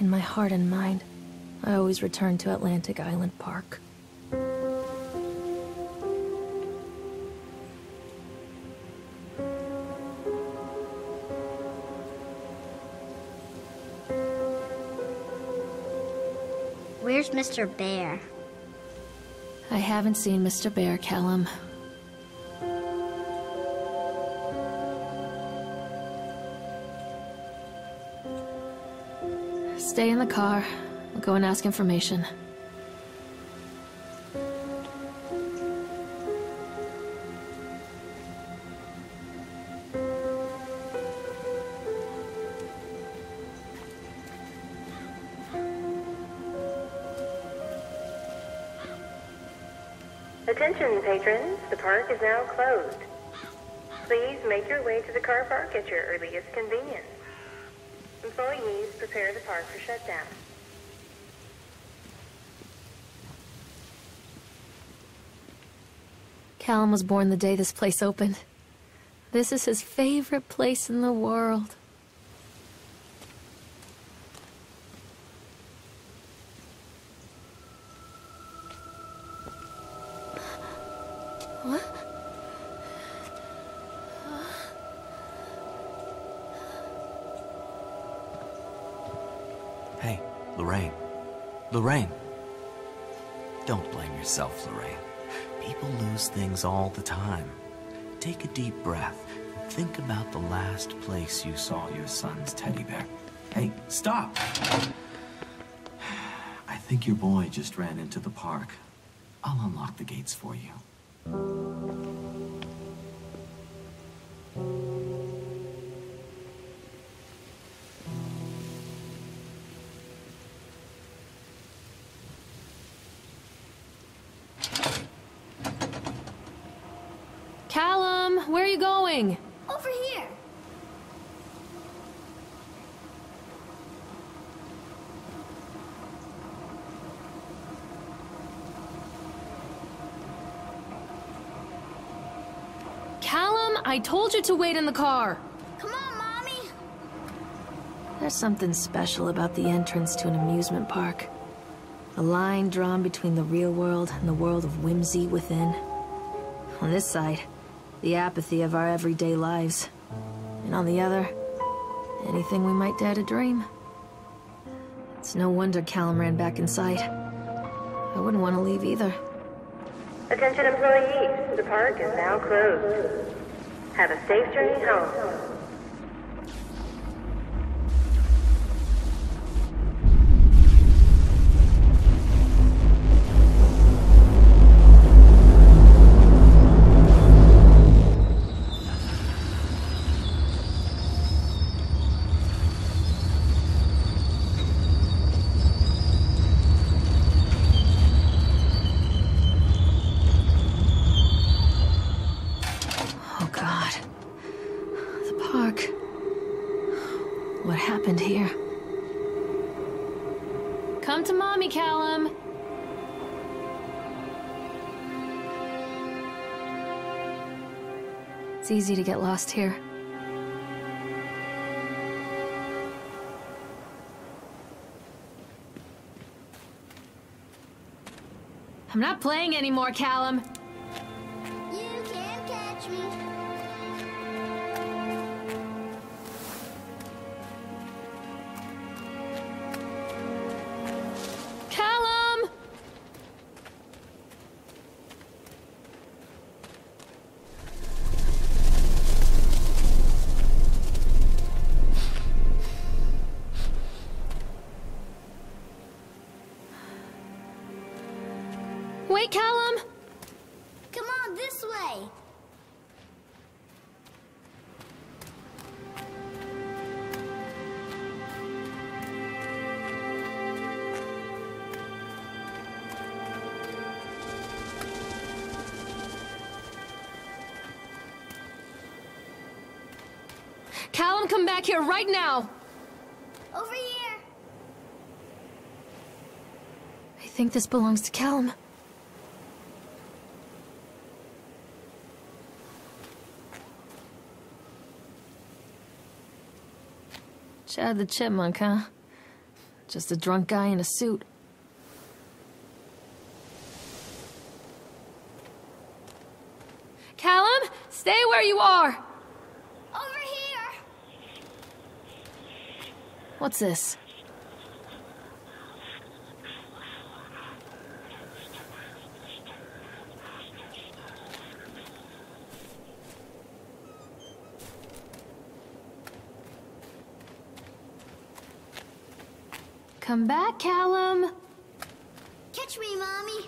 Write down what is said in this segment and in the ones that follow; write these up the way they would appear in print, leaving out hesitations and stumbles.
In my heart and mind, I always return to Atlantic Island Park. Where's Mr. Bear? I haven't seen Mr. Bear, Callum. Stay in the car. We'll go and ask information. Attention, patrons. The park is now closed. Please make your way to the car park at your earliest convenience. Employees prepare the park for shutdown. Callum was born the day this place opened. This is his favorite place in the world. What? Hey, Lorraine. Lorraine. Don't blame yourself, Lorraine. People lose things all the time. Take a deep breath and think about the last place you saw your son's teddy bear. Hey, stop! I think your boy just ran into the park. I'll unlock the gates for you. Callum, where are you going? Over here. Callum, I told you to wait in the car. Come on, Mommy. There's something special about the entrance to an amusement park. A line drawn between the real world and the world of whimsy within. On this side, the apathy of our everyday lives. And on the other, anything we might dare to dream. It's no wonder Callum ran back inside. I wouldn't want to leave either. Attention, employees. The park is now closed. Have a safe journey home. Oh God. The park. What happened here? Come to Mommy, Callum. It's easy to get lost here. I'm not playing anymore, Callum. You can't catch me. Callum! Wait, Callum! Come on, this way. Callum, come back here right now! Over here. I think this belongs to Callum. Chad the Chipmunk, huh? Just a drunk guy in a suit. Callum, stay where you are! Over here! What's this? Come back, Callum! Catch me, Mommy!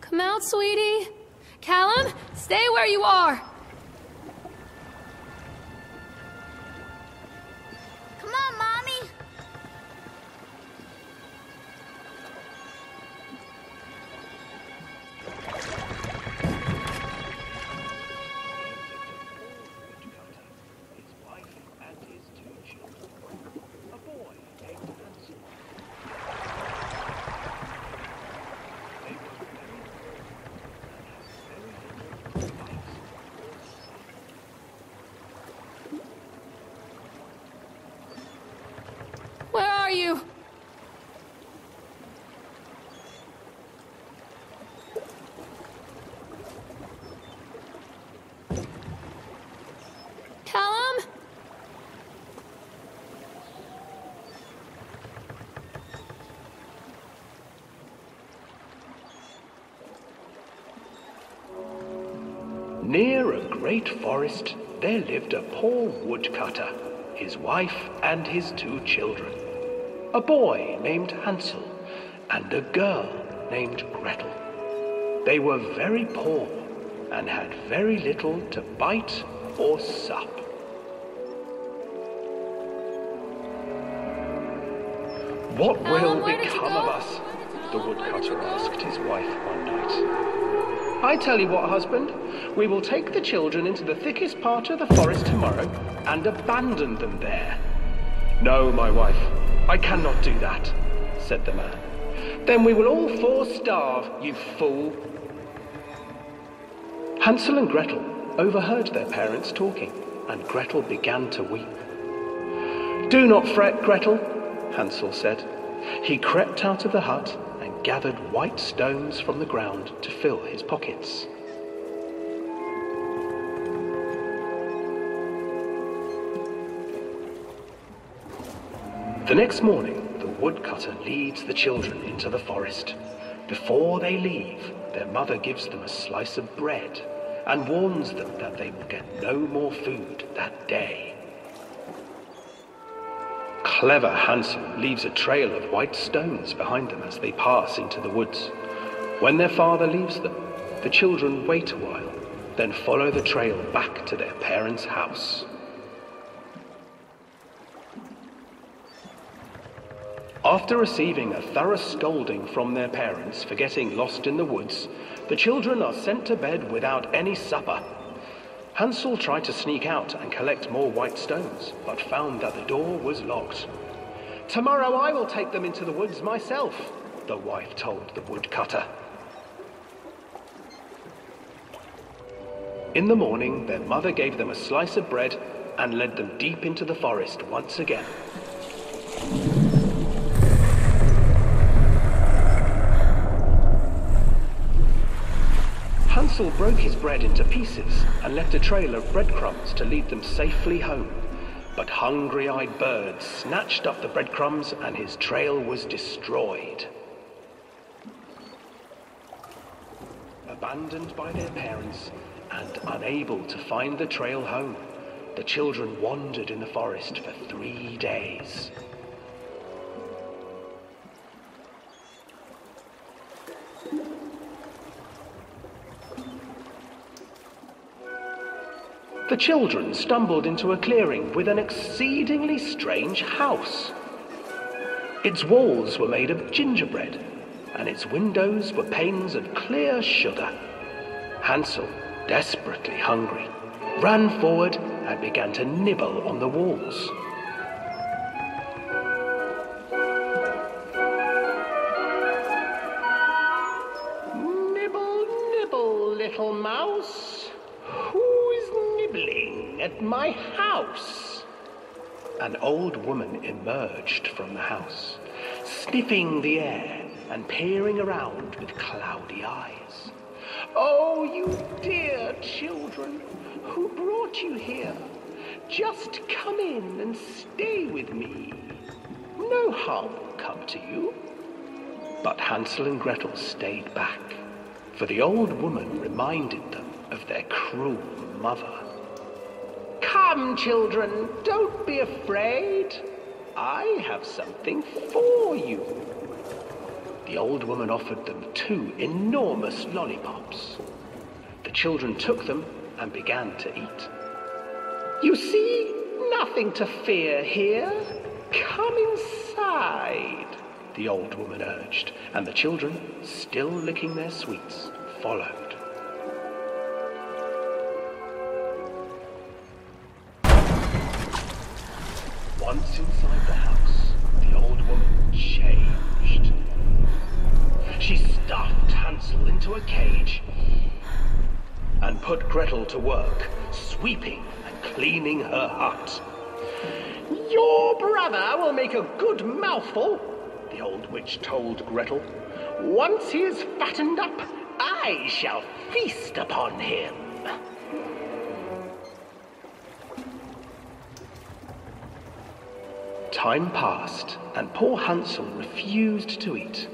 Come out, sweetie! Callum, stay where you are! Come on, Mommy! Where are you? Callum? Near a great forest, there lived a poor woodcutter, his wife and his 2 children, a boy named Hansel and a girl named Gretel. They were very poor and had very little to bite or sup. "What will where did you become go? of us?" the woodcutter asked his wife one night. "I tell you what, husband, we will take the children into the thickest part of the forest tomorrow and abandon them there." "No, my wife, I cannot do that," said the man. "Then we will all 4 starve, you fool." Hansel and Gretel overheard their parents talking, and Gretel began to weep. "Do not fret, Gretel," Hansel said. He crept out of the hut and gathered white stones from the ground to fill his pockets. The next morning, the woodcutter leads the children into the forest. Before they leave, their mother gives them a slice of bread and warns them that they will get no more food that day. Clever Hansel leaves a trail of white stones behind them as they pass into the woods. When their father leaves them, the children wait a while, then follow the trail back to their parents' house. After receiving a thorough scolding from their parents for getting lost in the woods, the children are sent to bed without any supper. Hansel tried to sneak out and collect more white stones, but found that the door was locked. "Tomorrow I will take them into the woods myself," the wife told the woodcutter. In the morning, their mother gave them a slice of bread and led them deep into the forest once again. Hansel broke his bread into pieces and left a trail of breadcrumbs to lead them safely home. But hungry-eyed birds snatched up the breadcrumbs and his trail was destroyed. Abandoned by their parents and unable to find the trail home, the children wandered in the forest for 3 days. The children stumbled into a clearing with an exceedingly strange house. Its walls were made of gingerbread, and its windows were panes of clear sugar. Hansel, desperately hungry, ran forward and began to nibble on the walls. Who's nibbling at my house? An old woman emerged from the house, sniffing the air and peering around with cloudy eyes. Oh, you dear children, who brought you here? Just come in and stay with me. No harm will come to you. But Hansel and Gretel stayed back, for the old woman reminded them of their cruel mother. Come, children, don't be afraid. I have something for you. The old woman offered them 2 enormous lollipops. The children took them and began to eat. You see, nothing to fear here. Come inside, the old woman urged, and the children, still licking their sweets, followed. Once inside the house, the old woman changed. She stuffed Hansel into a cage and put Gretel to work, sweeping and cleaning her hut. Your brother will make a good mouthful, the old witch told Gretel. Once he is fattened up, I shall feast upon him. Time passed, and poor Hansel refused to eat,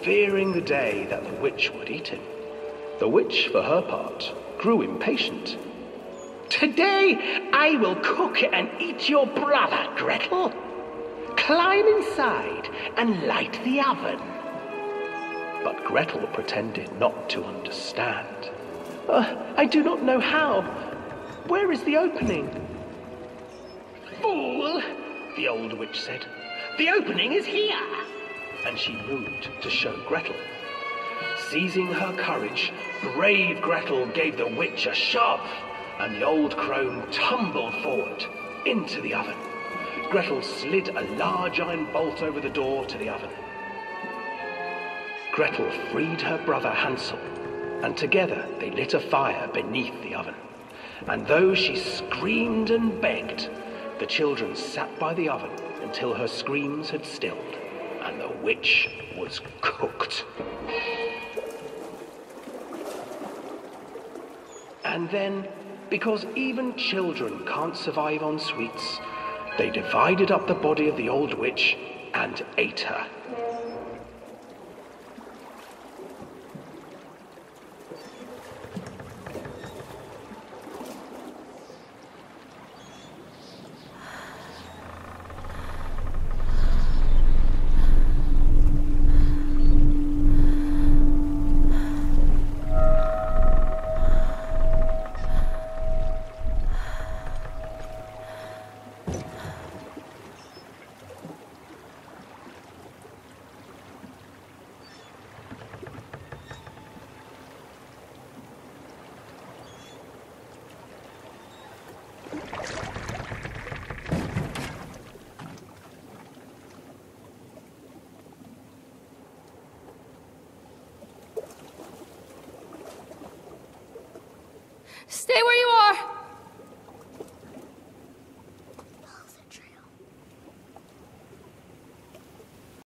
fearing the day that the witch would eat him. The witch, for her part, grew impatient. Today I will cook and eat your brother, Gretel. Climb inside and light the oven. But Gretel pretended not to understand. I do not know how. Where is the opening? Fool, the old witch said. The opening is here. And she moved to show Gretel. Seizing her courage, brave Gretel gave the witch a shove, and the old crone tumbled forward into the oven. Gretel slid a large iron bolt over the door to the oven. Gretel freed her brother Hansel, and together they lit a fire beneath the oven. And though she screamed and begged, the children sat by the oven until her screams had stilled, and the witch was cooked. And then, because even children can't survive on sweets, they divided up the body of the old witch and ate her. Stay where you are!